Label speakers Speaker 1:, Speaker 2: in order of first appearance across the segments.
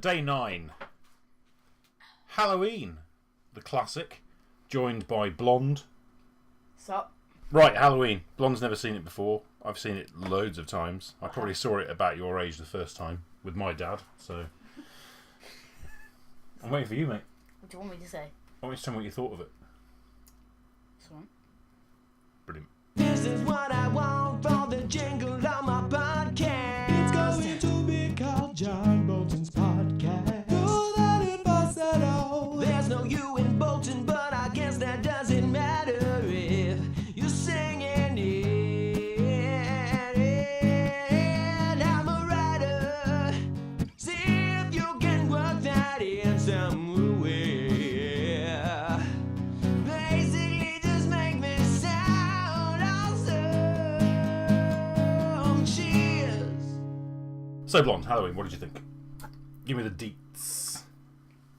Speaker 1: Day 9. Halloween, the classic, joined by Blonde.
Speaker 2: Sup?
Speaker 1: Right, Halloween. Blonde's never seen it before. I've seen it loads of times. I probably saw it about your age the first time with my dad, so... I'm waiting for you, mate.
Speaker 2: What do you want me to say?
Speaker 1: I want you to tell me what you thought of it.
Speaker 2: Sorry.
Speaker 1: Brilliant.
Speaker 3: This is what I want for the jingle on my podcast. It's going to be called John Bolton's podcast. Pull that in falsetto. There's no you in Bolton, but I guess that doesn't matter if you're singing it. And I'm a writer. See if you can work that in somewhere. Basically, just make me sound awesome. Cheers.
Speaker 1: So, Blonde, Halloween, what did you think? Give me the deets.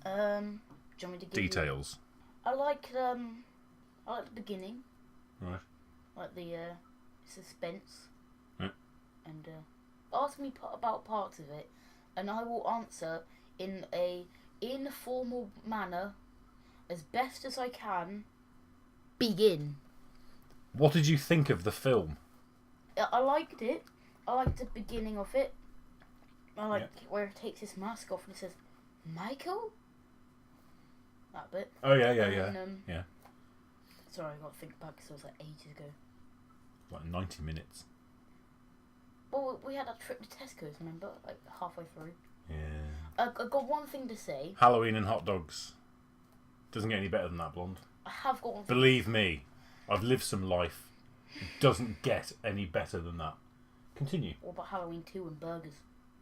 Speaker 2: Do you want me to give
Speaker 1: Details.
Speaker 2: I like the beginning.
Speaker 1: Right.
Speaker 2: Like the suspense.
Speaker 1: Yeah.
Speaker 2: And ask me about parts of it, and I will answer in a informal manner, as best as I can. Begin.
Speaker 1: What did you think of the film?
Speaker 2: I liked it. I liked the beginning of it. I like where it takes his mask off and it says, "Michael." That bit.
Speaker 1: Oh, yeah.
Speaker 2: And,
Speaker 1: Yeah.
Speaker 2: Sorry, I got to think back because it was like ages ago.
Speaker 1: Like 90 minutes.
Speaker 2: Well, we had that trip to Tesco's, remember? Like halfway through.
Speaker 1: Yeah.
Speaker 2: I got one thing to say.
Speaker 1: Halloween and hot dogs. Doesn't get any better than that, Blonde.
Speaker 2: I have got one thing.
Speaker 1: Believe me, I've lived some life. It doesn't get any better than that. Continue.
Speaker 2: What about Halloween 2 and burgers?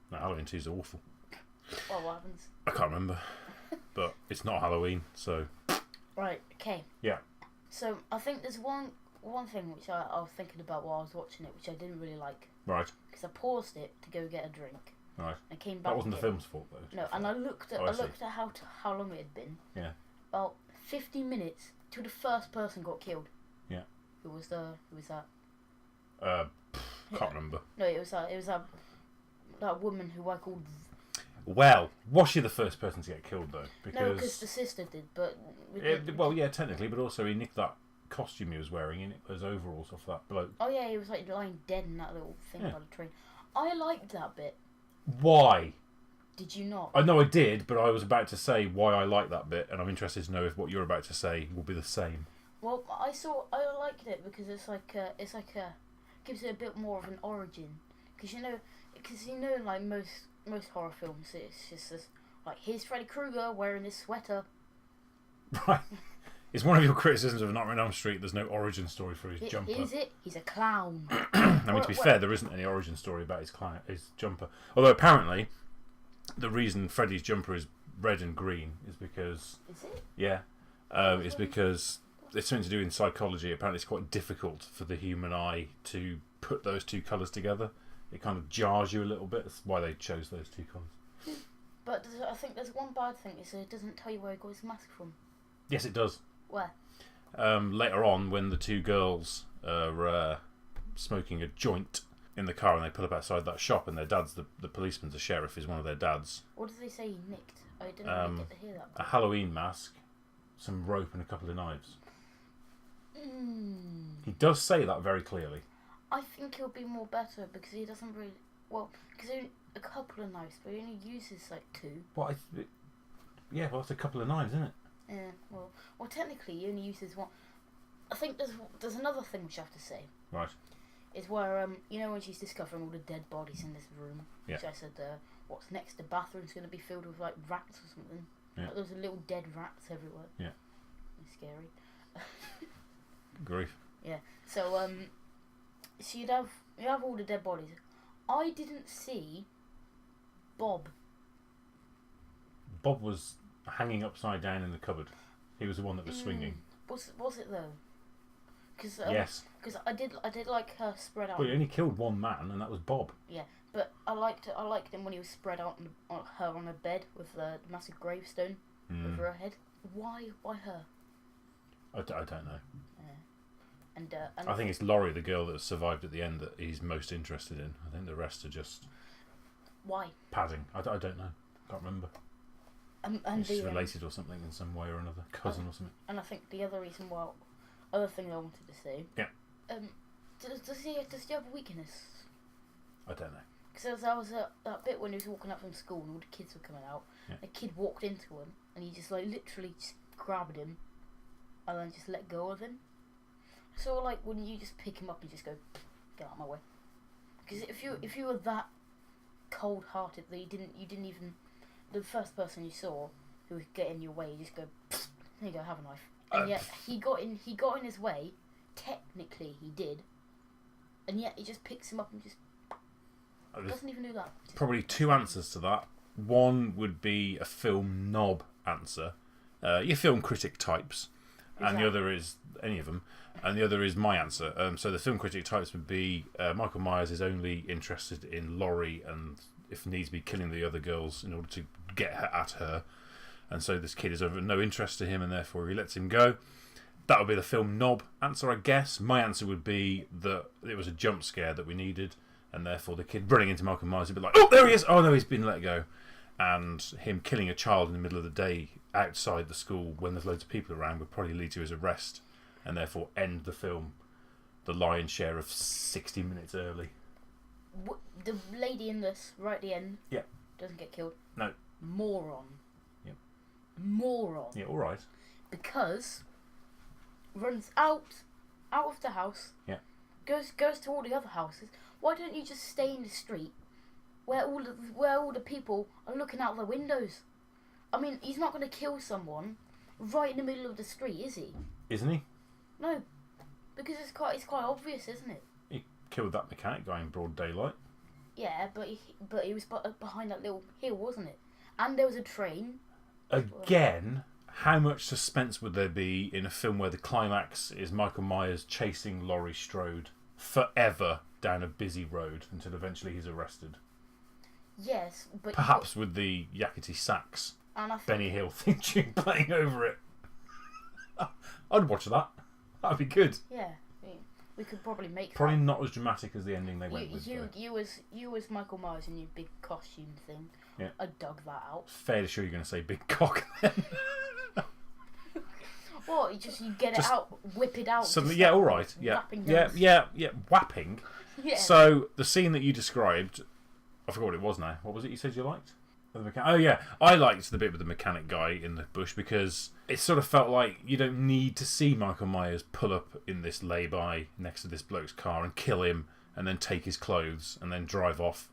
Speaker 1: No, Halloween 2 is awful.
Speaker 2: Well, what happens?
Speaker 1: I can't remember. But it's not Halloween, so...
Speaker 2: Right, okay.
Speaker 1: Yeah.
Speaker 2: So, I think there's one thing which I was thinking about while I was watching it, which I didn't really like.
Speaker 1: Right.
Speaker 2: Because I paused it to go get a drink.
Speaker 1: Right.
Speaker 2: And came back.
Speaker 1: That wasn't the
Speaker 2: again.
Speaker 1: film's fault, though.
Speaker 2: No, and I looked at
Speaker 1: Oh, I see.
Speaker 2: how long it had been.
Speaker 1: Yeah.
Speaker 2: About 50 minutes till the first person got killed.
Speaker 1: Yeah.
Speaker 2: Who was that?
Speaker 1: Can't remember.
Speaker 2: No, it was that woman who I called.
Speaker 1: Well, was she the first person to get killed, though?
Speaker 2: No, because the sister did, but...
Speaker 1: Well, yeah, technically, but also he nicked that costume he was wearing and it was overalls off that bloke.
Speaker 2: Oh yeah, he was like lying dead in that little thing by the train. I liked that bit.
Speaker 1: Why?
Speaker 2: Did you not?
Speaker 1: I know I did, but I was about to say why I like that bit, and I'm interested to know if what you're about to say will be the same.
Speaker 2: Well, I liked it because it's like gives it a bit more of an origin. Because you know, like most horror films, it's just this, like, here's Freddy Krueger wearing this sweater.
Speaker 1: Right. It's one of your criticisms of Nightmare on Elm Street. There's no origin story for his jumper.
Speaker 2: Here's it. He's a clown.
Speaker 1: I mean, to be fair, there isn't any origin story about his jumper. Although apparently, the reason Freddy's jumper is red and green is because...
Speaker 2: Is it?
Speaker 1: Yeah. It's because it's something to do in psychology. Apparently it's quite difficult for the human eye to put those two colours together. It kind of jars you a little bit. That's why they chose those two colours.
Speaker 2: But I think there's one bad thing, is it doesn't tell you where he got his mask from.
Speaker 1: Yes, it does.
Speaker 2: Where?
Speaker 1: Later on, when the two girls are smoking a joint in the car and they pull up outside that shop and their dad's the policeman, the sheriff is one of their dads.
Speaker 2: What did they say he nicked? I didn't really get to hear that.
Speaker 1: A Halloween mask, some rope and a couple of knives. He does say that very clearly.
Speaker 2: I think it'll be more better because he doesn't really... Well, because a couple of knives, but he only uses like 2.
Speaker 1: Well, well, it's a couple of knives, isn't it?
Speaker 2: Yeah, well, technically he only uses 1. I think there's another thing which I have to say.
Speaker 1: Right.
Speaker 2: Is where, you know, when she's discovering all the dead bodies in this room,
Speaker 1: Yeah.
Speaker 2: which I said, what's next? The bathroom's going to be filled with, like, rats or something.
Speaker 1: Yeah.
Speaker 2: Like, there's little dead rats everywhere.
Speaker 1: Yeah.
Speaker 2: It's scary.
Speaker 1: Grief.
Speaker 2: Yeah. So, so you have all the dead bodies. I didn't see Bob.
Speaker 1: Bob was hanging upside down in the cupboard. He was the one that was swinging.
Speaker 2: Was it though? Cause,
Speaker 1: Yes.
Speaker 2: Because I did like her spread out.
Speaker 1: Well, he only killed one man, and that was Bob.
Speaker 2: Yeah, but I liked him when he was spread out on her bed with the massive gravestone over her head. Why her?
Speaker 1: I don't know.
Speaker 2: And
Speaker 1: I think it's Laurie, the girl that survived at the end, that he's most interested in. I think the rest are just
Speaker 2: why?
Speaker 1: padding. I don't know. Can't remember.
Speaker 2: And
Speaker 1: She's
Speaker 2: the
Speaker 1: related or something in some way or another, cousin or something.
Speaker 2: and I think the other reason why, other thing I wanted to say.
Speaker 1: Yeah.
Speaker 2: Does he have a weakness?
Speaker 1: I don't know.
Speaker 2: Because there was that bit when he was walking up from school and all the kids were coming out.
Speaker 1: Yeah.
Speaker 2: A kid walked into him and he just like literally just grabbed him, and then just let go of him. So like when you just pick him up and just go, get out of my way. Because if you were that cold-hearted that you didn't even, the first person you saw who would get in your way, you just go, there you go, have a knife. And yet he got in his way. Technically he did, and yet he just picks him up and just doesn't even do that.
Speaker 1: Probably two answers to that. One would be a film knob answer, your film critic types, and the other is any of them, and the other is my answer. So the film critic types would be Michael Myers is only interested in Laurie and, if needs be, killing the other girls in order to get at her, and so this kid is of no interest to him, and therefore he lets him go. That would be the film knob answer, I guess. My answer would be that it was a jump scare that we needed, and therefore the kid running into Michael Myers would be like, oh, there he is! Oh no, he's been let go. And him killing a child in the middle of the day outside the school when there's loads of people around would probably lead to his arrest, and therefore end the film the lion's share of 60 minutes early.
Speaker 2: The lady in this, right at the end,
Speaker 1: Yeah.
Speaker 2: doesn't get killed.
Speaker 1: No.
Speaker 2: Moron.
Speaker 1: Yep.
Speaker 2: Moron.
Speaker 1: Yeah, alright.
Speaker 2: Because runs out of the house.
Speaker 1: Yeah.
Speaker 2: Goes to all the other houses. Why don't you just stay in the street where all the people are looking out the windows? I mean, he's not going to kill someone right in the middle of the street, is he?
Speaker 1: Isn't he?
Speaker 2: No, because it's quite obvious, isn't it?
Speaker 1: He killed that mechanic guy in broad daylight.
Speaker 2: Yeah, but he was behind that little hill, wasn't it? And there was a train.
Speaker 1: Again, how much suspense would there be in a film where the climax is Michael Myers chasing Laurie Strode forever down a busy road until eventually he's arrested?
Speaker 2: Yes, but
Speaker 1: Perhaps with the Yakety Sax
Speaker 2: and I think,
Speaker 1: Benny Hill theme tune playing over it. I'd watch that. That'd be good.
Speaker 2: yeah, we could probably make
Speaker 1: Probably
Speaker 2: that.
Speaker 1: not as dramatic as the ending they went with. though.
Speaker 2: You as Michael Myers in your big costume thing.
Speaker 1: Yeah.
Speaker 2: I dug that out.
Speaker 1: Fairly sure you're going to say big cock then.
Speaker 2: What? You get it out, whip it out.
Speaker 1: Something,
Speaker 2: just
Speaker 1: yeah,
Speaker 2: start
Speaker 1: all right. Yeah,
Speaker 2: whapping
Speaker 1: yeah,
Speaker 2: guns.
Speaker 1: yeah. Whapping.
Speaker 2: Yeah.
Speaker 1: So the scene that you described, I forgot what it was now. What was it you said you liked? Oh yeah, I liked the bit with the mechanic guy in the bush because it sort of felt like you don't need to see Michael Myers pull up in this lay-by next to this bloke's car and kill him and then take his clothes and then drive off.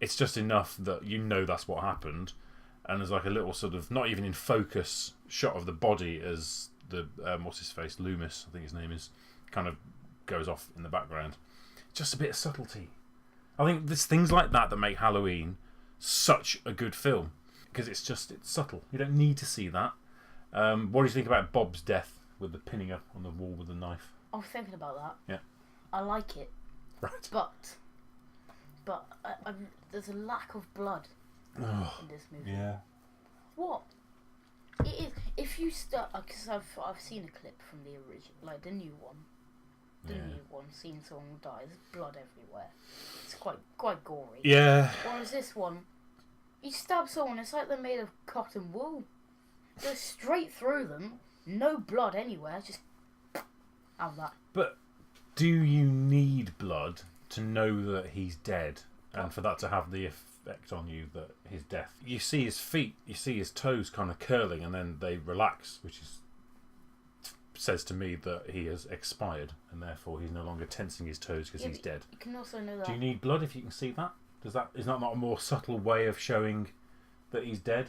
Speaker 1: It's just enough that you know that's what happened, and there's like a little sort of, not even in focus, shot of the body as the what's his face, Loomis, I think his name is, kind of goes off in the background. Just a bit of subtlety. I think there's things like that that make Halloween such a good film because it's subtle. You don't need to see that. What do you think about Bob's death with the pinning up on the wall with the knife?
Speaker 2: I was thinking about that.
Speaker 1: Yeah.
Speaker 2: I like it,
Speaker 1: Right.
Speaker 2: but there's a lack of blood in this movie.
Speaker 1: Yeah.
Speaker 2: What? It is. If you start, because I've seen a clip from the original, like the new one. The new one, seeing someone die. There's blood everywhere. It's quite gory.
Speaker 1: Yeah.
Speaker 2: Whereas this one, you stab someone, it's like they're made of cotton wool. Goes straight through them, no blood anywhere, just have that.
Speaker 1: But do you need blood to know that he's dead and for that to have the effect on you that his death? You see his feet, you see his toes kind of curling and then they relax, which says to me that he has expired and therefore he's no longer tensing his toes because he's dead.
Speaker 2: You can also know that.
Speaker 1: Do you need blood if you can see that? Is that not a more subtle way of showing that he's dead?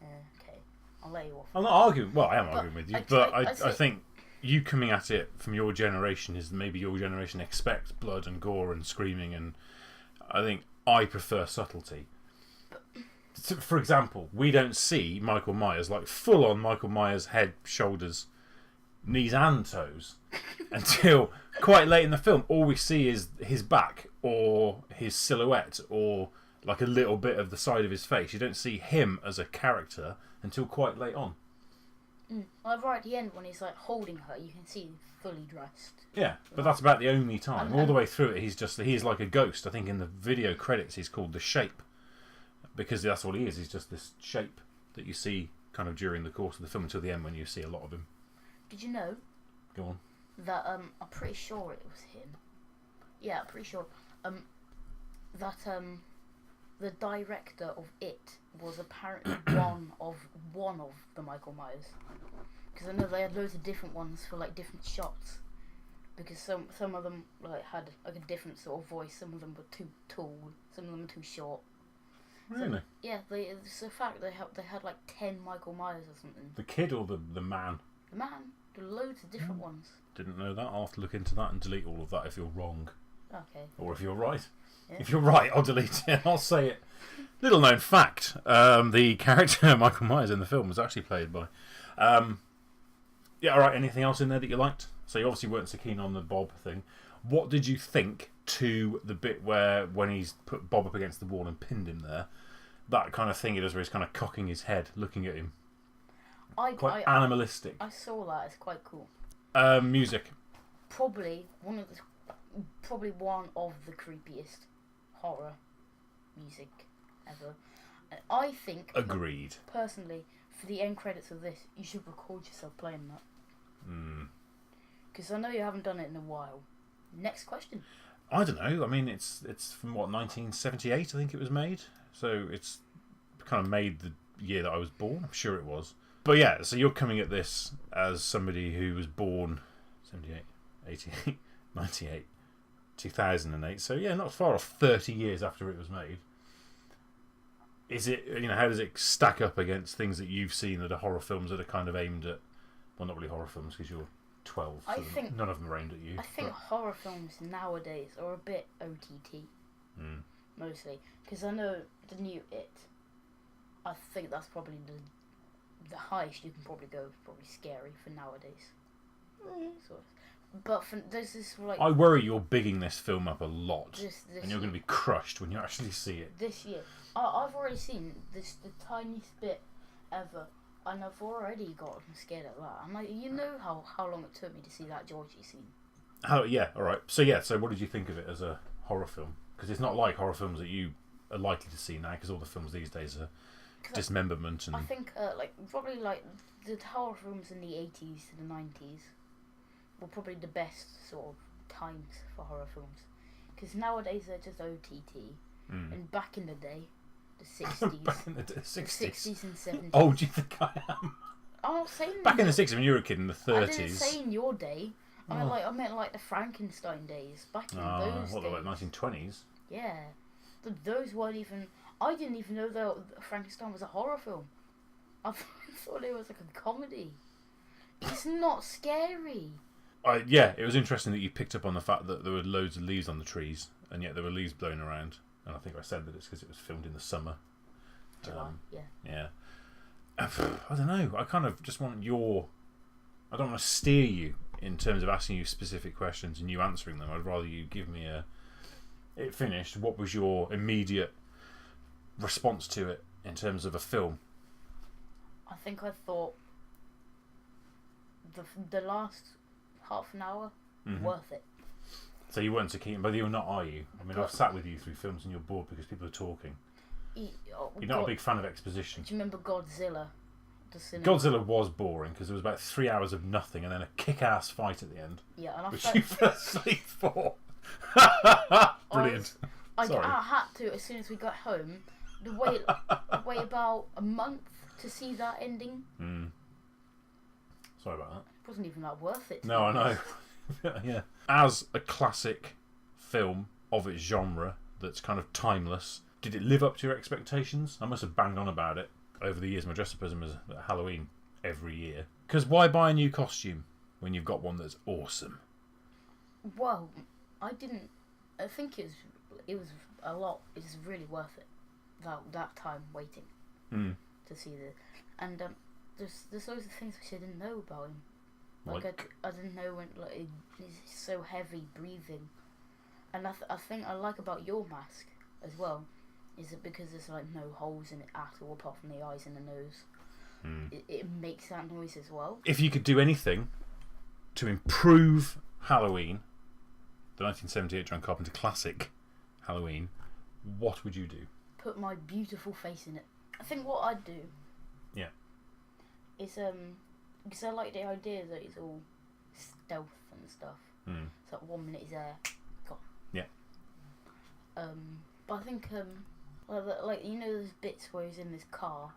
Speaker 2: Okay, I'll let you off.
Speaker 1: I'm not arguing. Well, I am arguing with you, but
Speaker 2: I
Speaker 1: I think you coming at it from your generation is maybe your generation expects blood and gore and screaming, and I think I prefer subtlety. So, for example, we don't see Michael Myers, like full on Michael Myers head, shoulders, knees and toes until quite late in the film. All we see is his back or his silhouette or like a little bit of the side of his face. You don't see him as a character until quite late on.
Speaker 2: Well, right at the end when he's like holding her, you can see him fully dressed.
Speaker 1: Yeah, but that's about the only time.
Speaker 2: And
Speaker 1: All the way through it, he's like a ghost. I think in the video credits he's called The Shape. because that's all he is. He's just this shape that you see kind of during the course of the film until the end when you see a lot of him.
Speaker 2: Did you know
Speaker 1: Go on.
Speaker 2: that I'm pretty sure it was him. Yeah, I'm pretty sure that the director of It was apparently one of the Michael Myers. Because I know they had loads of different ones for like different shots. Because some of them like had like a different sort of voice. Some of them were too tall. Some of them were too short.
Speaker 1: Really?
Speaker 2: Yeah, it's a fact they had like 10 Michael Myers or something.
Speaker 1: The kid or the man?
Speaker 2: The man, there are loads of different ones.
Speaker 1: Didn't know that. I'll have to look into that and delete all of that if you're wrong.
Speaker 2: Okay.
Speaker 1: Or if you're right.
Speaker 2: Yeah.
Speaker 1: If you're right, I'll delete it. I'll say it. Little known fact: the character Michael Myers in the film was actually played by. Yeah. All right. Anything else in there that you liked? So you obviously weren't so keen on the Bob thing. What did you think to the bit where when he's put Bob up against the wall and pinned him there? That kind of thing he does, where he's kind of cocking his head, looking at him. Quite animalistic.
Speaker 2: I saw that. It's quite cool.
Speaker 1: Music.
Speaker 2: Probably one of the creepiest horror music ever. And I think,
Speaker 1: Agreed.
Speaker 2: personally, for the end credits of this, you should record yourself playing that. Because I know you haven't done it in a while. Next question.
Speaker 1: I don't know. I mean, it's from what, 1978? I think it was made. So it's kind of made the year that I was born. I'm sure it was. But yeah, so you're coming at this as somebody who was born 78, 88, 98, 2008. So yeah, not far off 30 years after it was made. Is it, how does it stack up against things that you've seen that are horror films that are kind of aimed at, well, not really horror films because you're 12, so none of them are aimed at you.
Speaker 2: I think horror films nowadays are a bit OTT, mostly. Because I know the new It, I think that's probably the highest you can probably go, probably scary for nowadays. Sort of. But there's this like...
Speaker 1: I worry you're bigging this film up a lot,
Speaker 2: this
Speaker 1: and you're going to be crushed when you actually see it.
Speaker 2: This year. I've already seen the tiniest bit ever, and I've already gotten scared at that. I'm like, how long it took me to see that Georgie scene.
Speaker 1: Yeah, alright. So what did you think of it as a horror film? Because it's not like horror films that you are likely to see now, because all the films these days are dismemberment and...
Speaker 2: I think probably like the horror films in the 80s to the 90s were probably the best sort of times for horror films, because nowadays they're just OTT, and back in the day, the 60s,
Speaker 1: back in the 60s
Speaker 2: and 70s.
Speaker 1: Oh, do you think I am?
Speaker 2: I'm not saying
Speaker 1: back in the 60s when you were a kid, in the 30s.
Speaker 2: I didn't say in your day. I meant like the Frankenstein days, back in those days.
Speaker 1: What, like 1920s?
Speaker 2: Yeah, those weren't even. I didn't even know that Frankenstein was a horror film. I thought it was like a comedy. It's not scary.
Speaker 1: Yeah, it was interesting that you picked up on the fact that there were loads of leaves on the trees, and yet there were leaves blown around. And I think I said that it's because it was filmed in the summer.
Speaker 2: July,
Speaker 1: Yeah. I don't know. I kind of just want I don't want to steer you in terms of asking you specific questions and you answering them. I'd rather you give me it finished. What was your immediate response to it in terms of a film?
Speaker 2: I think I thought the last half an hour worth it.
Speaker 1: So you weren't so keen, but you're not, are you? I mean, I've sat with you through films and you're bored because people are talking. You're not a big fan of exposition.
Speaker 2: Do you remember Godzilla?
Speaker 1: Godzilla was boring because there was about 3 hours of nothing and then a kick-ass fight at the end.
Speaker 2: Yeah, and
Speaker 1: which you fell asleep for. Brilliant.
Speaker 2: I had to, as soon as we got home, wait about a month to see that ending.
Speaker 1: Sorry about that.
Speaker 2: It wasn't even that worth it.
Speaker 1: No, I know. Yeah. As a classic film of its genre that's kind of timeless, did it live up to your expectations? I must have banged on about it over the years. My dress up as Halloween every year. Because why buy a new costume when you've got one that's awesome?
Speaker 2: Well, I didn't. I think it was a lot. It's really worth it. That time waiting to see and there's loads of things which I didn't know about him. Like I didn't know when he's so heavy breathing, and I think I like about your mask as well, is it because there's like no holes in it at all apart from the eyes and the nose. It makes that noise as well. If
Speaker 1: you could do anything to improve Halloween, the 1978 John Carpenter classic Halloween, what would you do?
Speaker 2: put my beautiful face in it. I think what I'd do.
Speaker 1: Yeah.
Speaker 2: Is because I like the idea that it's all stealth and stuff.
Speaker 1: Mm.
Speaker 2: So 1 minute he's there, gone.
Speaker 1: Yeah.
Speaker 2: But I think like you know those bits where he's in this car,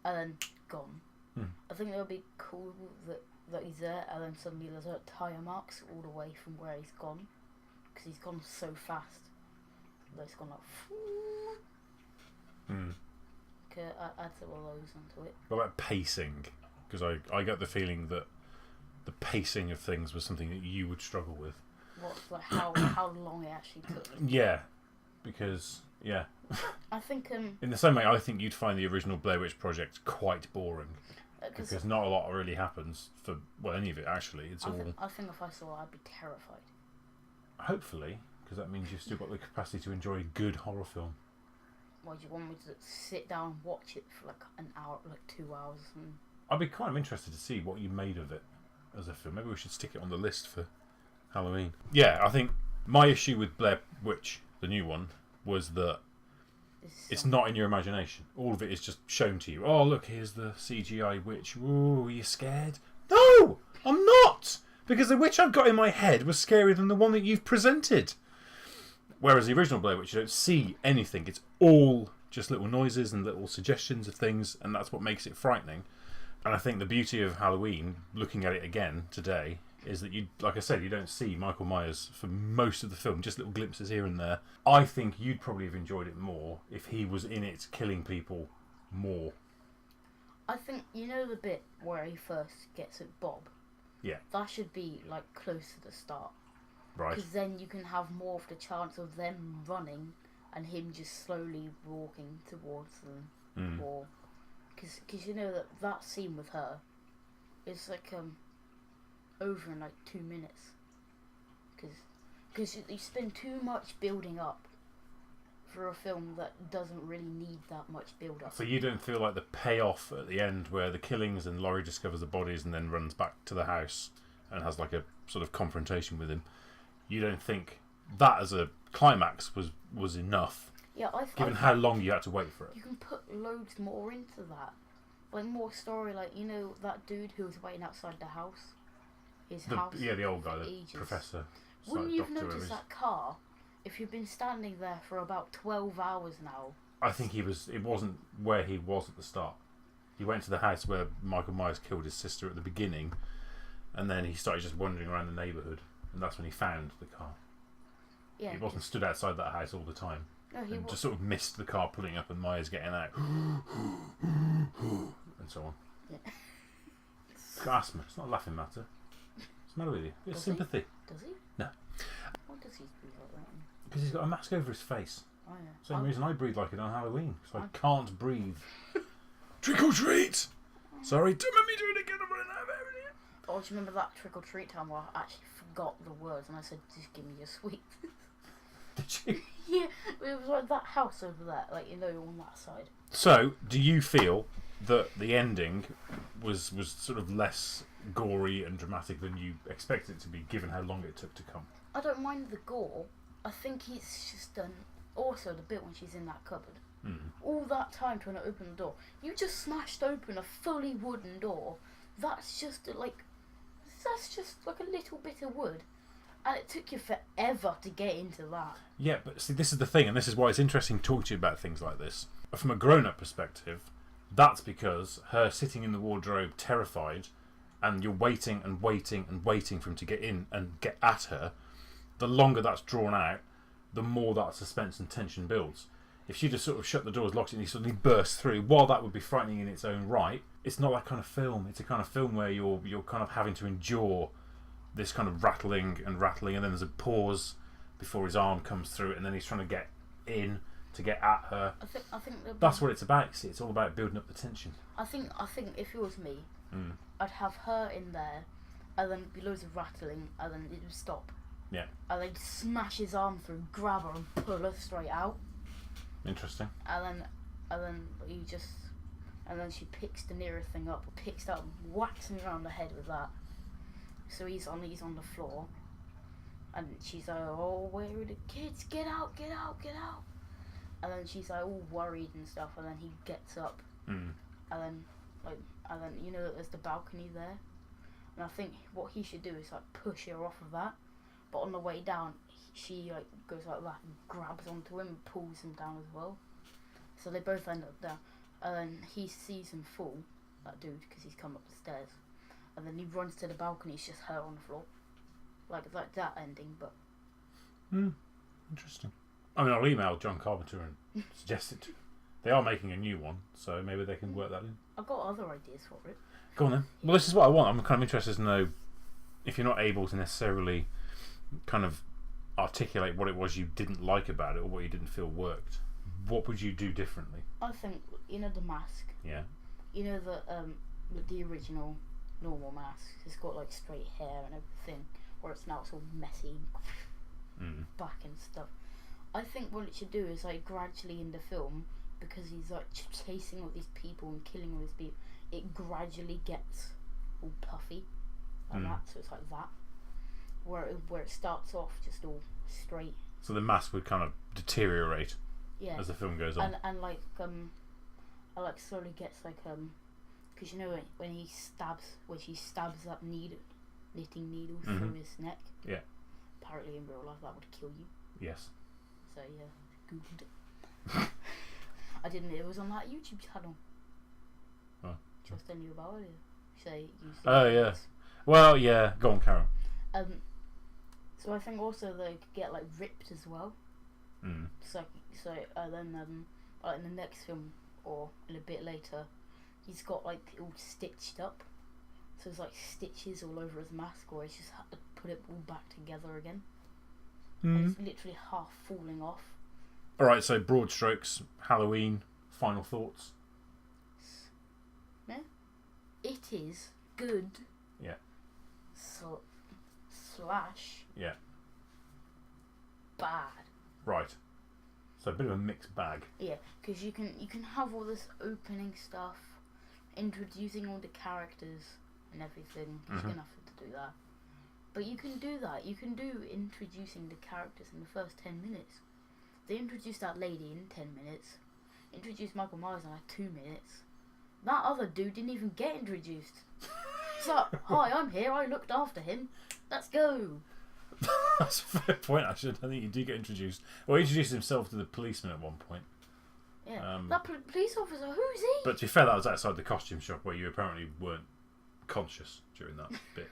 Speaker 2: and then gone.
Speaker 1: Mm.
Speaker 2: I think it would be cool that he's there, and then suddenly there's like tyre marks all the way from where he's gone, because he's gone so fast. That it's gone like.
Speaker 1: Mm.
Speaker 2: Okay, I'd throw all those onto it.
Speaker 1: What about pacing? Because I get the feeling that the pacing of things was something that you would struggle with.
Speaker 2: What, like how long it actually took?
Speaker 1: Yeah, because yeah.
Speaker 2: I think
Speaker 1: In the same way, I think you'd find the original Blair Witch Project quite boring because not a lot really happens for any of it actually. It's all.
Speaker 2: I think if I saw it, I'd be terrified.
Speaker 1: Hopefully, because that means you've still got the capacity to enjoy a good horror film.
Speaker 2: Why do you want me to sit down and watch it for like an hour, like 2 hours? And...
Speaker 1: I'd be kind of interested to see what you made of it as a film. Maybe we should stick it on the list for Halloween. Yeah, I think my issue with Blair Witch, the new one, was that it's not in your imagination. All of it is just shown to you. Oh, look, here's the CGI witch. Ooh, are you scared? No, I'm not! Because the witch I've got in my head was scarier than the one that you've presented. Whereas the original Blair Witch, you don't see anything. It's all just little noises and little suggestions of things, and that's what makes it frightening. And I think the beauty of Halloween, looking at it again today, is that you, like I said, you don't see Michael Myers for most of the film, just little glimpses here and there. I think you'd probably have enjoyed it more if he was in it killing people more.
Speaker 2: I think, you know the bit where he first gets at Bob?
Speaker 1: Yeah.
Speaker 2: That should be like close to the start.
Speaker 1: Right.
Speaker 2: Because then you can have more of the chance of them running and him just slowly walking towards them.
Speaker 1: Mm.
Speaker 2: Or because you know that scene with her is like over in like 2 minutes. Because you spend too much building up for a film that doesn't really need that much build up.
Speaker 1: So you don't feel like the payoff at the end where the killings and Laurie discovers the bodies and then runs back to the house and has like a sort of confrontation with him, you don't think that as a climax was enough?
Speaker 2: Yeah,
Speaker 1: given how long you had to wait for it.
Speaker 2: You can put loads more into that. Like more story, like, you know, that dude who was waiting outside the house? His house?
Speaker 1: Yeah, the old guy, the
Speaker 2: ages.
Speaker 1: professor.
Speaker 2: Wouldn't you have noticed that car if you've been standing there for about 12 hours now?
Speaker 1: I think it wasn't where he was at the start. He went to the house where Michael Myers killed his sister at the beginning, and then he started just wandering around the neighbourhood, and that's when he found the car.
Speaker 2: Yeah.
Speaker 1: He wasn't stood outside that house all the time.
Speaker 2: No, he
Speaker 1: just sort of missed the car pulling up and Myers getting out. And so on.
Speaker 2: Yeah.
Speaker 1: It's got asthma. It's not a laughing matter. What's the matter with you? Bit of sympathy.
Speaker 2: Does he?
Speaker 1: No.
Speaker 2: Why does he breathe like that?
Speaker 1: Because he's got a mask over his face.
Speaker 2: Oh, yeah.
Speaker 1: Same reason I breathe like it on Halloween. Because I can't breathe. Trick or treat! Sorry, don't make me do it again. I'm running out of air in here.
Speaker 2: Oh, do you remember that trick or treat time where I actually forgot the words and I said, just give me your sweet?
Speaker 1: Did you?
Speaker 2: Yeah, it was like that house over there, like, you know, on that side.
Speaker 1: So, do you feel that the ending was sort of less gory and dramatic than you expected it to be, given how long it took to come?
Speaker 2: I don't mind the gore. I think it's just done. Also, the bit when she's in that cupboard.
Speaker 1: Mm.
Speaker 2: All that time trying to open the door. You just smashed open a fully wooden door. That's just like a little bit of wood. And it took you forever to get into that.
Speaker 1: Yeah, but see, this is the thing, and this is why it's interesting to talk to you about things like this. From a grown-up perspective, that's because her sitting in the wardrobe terrified, and you're waiting and waiting and waiting for him to get in and get at her, the longer that's drawn out, the more that suspense and tension builds. If she just sort of shut the doors, locked it, and he suddenly bursts through, while that would be frightening in its own right, it's not that kind of film. It's a kind of film where you're kind of having to endure this kind of rattling, and then there's a pause before his arm comes through, and then he's trying to get in to get at her.
Speaker 2: I think
Speaker 1: that's what it's about. See, it's all about building up the tension.
Speaker 2: I think if it was me, I'd have her in there, and then be loads of rattling, and then it would stop.
Speaker 1: Yeah.
Speaker 2: And then smash his arm through, grab her, and pull her straight out.
Speaker 1: Interesting.
Speaker 2: And then she picks the nearest thing up, or picks that, and whacks him around the head with that. So he's on the floor, and she's like, "Oh, where are the kids? Get out, get out, get out!" and then she's like all worried and stuff, and then he gets up, and then you know that there's the balcony there, and I think what he should do is like push her off of that, but on the way down she like goes like that and grabs onto him and pulls him down as well, so they both end up down, and then he sees him fall, that dude, because he's come up the stairs, and then he runs to the balcony. It's just her on the floor, like that ending, but.
Speaker 1: Interesting. I mean, I'll email John Carpenter and suggest it. They are making a new one, so maybe they can work that in.
Speaker 2: I've got other ideas for it.
Speaker 1: Go on then. Well, this is what I want. I'm kind of interested to know if you're not able to necessarily kind of articulate what it was you didn't like about it or what you didn't feel worked. What would you do differently?
Speaker 2: I think, you know, the mask.
Speaker 1: Yeah.
Speaker 2: You know the original normal mask. It's got like straight hair and everything, where it's now it's all messy, back and stuff. I think what it should do is like gradually in the film, because he's like chasing all these people and killing all these people, it gradually gets all puffy like that. So it's like that, where it starts off just all straight.
Speaker 1: So the mask would kind of deteriorate as the film goes on,
Speaker 2: and like I like slowly gets like because you know when she stabs that knitting needle through his neck.
Speaker 1: Yeah.
Speaker 2: Apparently in real life that would kill you.
Speaker 1: Yes.
Speaker 2: So yeah, googled it. I didn't. It was on that YouTube channel.
Speaker 1: Oh.
Speaker 2: Just telling you about it. Say.
Speaker 1: Oh yeah. Well, yeah. Go on, Karen.
Speaker 2: So I think also they could get like ripped as well. So then like in the next film or in a bit later, he's got like it all stitched up. So there's like stitches all over his mask, or he's just had to put it all back together again. And it's literally half falling off.
Speaker 1: Alright, so broad strokes, Halloween, final thoughts?
Speaker 2: Yeah. It is good.
Speaker 1: Yeah.
Speaker 2: Slash.
Speaker 1: Yeah.
Speaker 2: Bad.
Speaker 1: Right. So a bit of a mixed bag.
Speaker 2: Yeah, because you can have all this opening stuff, introducing all the characters and everything. You're gonna have to do that. But you can do that. You can do introducing the characters in the first 10 minutes. They introduced that lady in 10 minutes. Introduced Michael Myers in like 2 minutes. That other dude didn't even get introduced. It's like, hi, I'm here. I looked after him. Let's go.
Speaker 1: That's a fair point, actually. I think he did get introduced. Well, he introduced himself to the policeman at one point.
Speaker 2: Yeah. That police officer, who's he?
Speaker 1: But to be fair, that was outside the costume shop where you apparently weren't conscious during that bit.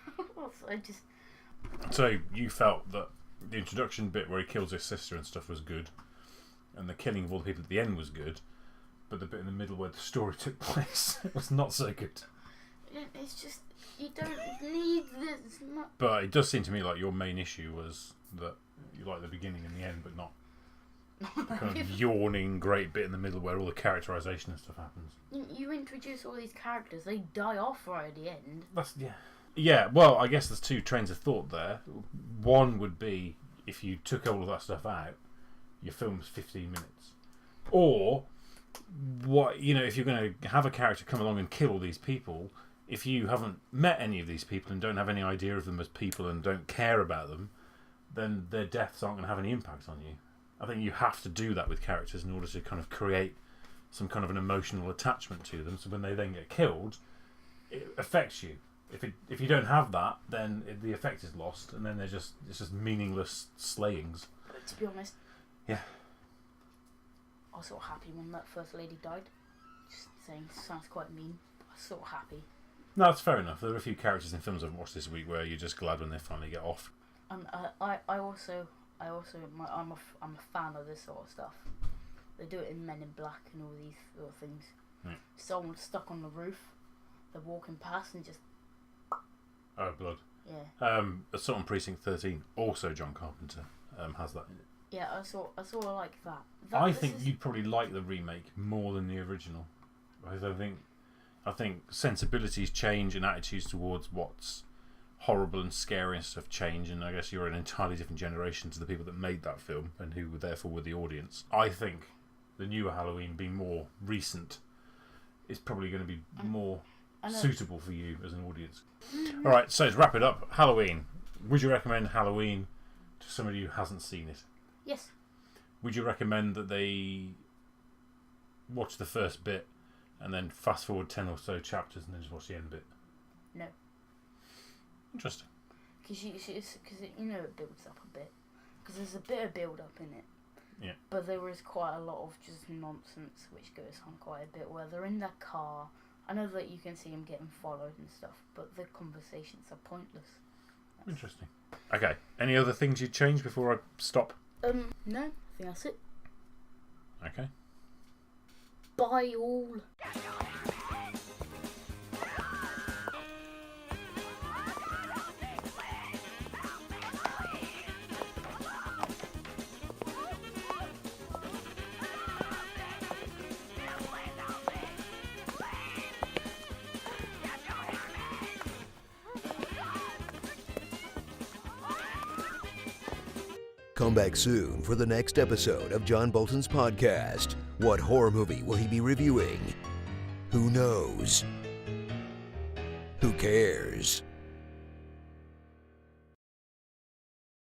Speaker 1: So you felt that the introduction bit where he kills his sister and stuff was good, and the killing of all the people at the end was good, but the bit in the middle where the story took place was not so good.
Speaker 2: It's just, you don't need this much.
Speaker 1: But it does seem to me like your main issue was that you like the beginning and the end, but not the kind of yawning great bit in the middle where all the characterization and stuff happens.
Speaker 2: You introduce all these characters, they die off right at the end.
Speaker 1: Yeah, well, I guess there's two trains of thought there. One would be if you took all of that stuff out, your film's 15 minutes. Or, if you're going to have a character come along and kill all these people, if you haven't met any of these people and don't have any idea of them as people and don't care about them, then their deaths aren't going to have any impact on you. I think you have to do that with characters in order to kind of create some kind of an emotional attachment to them, so when they then get killed, it affects you. If you don't have that, then the effect is lost, and then it's just meaningless slayings.
Speaker 2: But to be honest,
Speaker 1: yeah,
Speaker 2: I was sort of happy when that first lady died. Just saying, sounds quite mean. But I was sort of happy.
Speaker 1: No, that's fair enough. There are a few characters in films I've watched this week where you're just glad when they finally get off.
Speaker 2: And I'm a fan of this sort of stuff. They do it in Men in Black and all these little things.
Speaker 1: Right.
Speaker 2: Someone's stuck on the roof. They're walking past and just.
Speaker 1: Oh, blood.
Speaker 2: Yeah.
Speaker 1: Assault on Precinct 13, also John Carpenter, has that in it.
Speaker 2: Yeah, I saw like that.
Speaker 1: I think you'd probably like the remake more than the original. Because I think sensibilities change and attitudes towards what's horrible and scary and stuff change, and I guess you're an entirely different generation to the people that made that film and who therefore were the audience. I think the newer Halloween being more recent is probably going to be more suitable for you as an audience. Alright, so to wrap it up, Halloween. Would you recommend Halloween to somebody who hasn't seen it?
Speaker 2: Yes.
Speaker 1: would you recommend that they watch the first bit and then fast forward 10 or so chapters and then just watch the end bit?
Speaker 2: No.
Speaker 1: Interesting.
Speaker 2: Because you know it builds up a bit. Because there's a bit of build up in it.
Speaker 1: Yeah.
Speaker 2: But there is quite a lot of just nonsense which goes on quite a bit, where they're in their car. I know that you can see them getting followed and stuff, but the conversations are pointless.
Speaker 1: Interesting. Okay. Any other things you'd change before I stop?
Speaker 2: No, I think that's it.
Speaker 1: Okay.
Speaker 2: Bye all.
Speaker 4: Come back soon for the next episode of John Bolton's podcast. What horror movie will he be reviewing? Who knows? Who cares?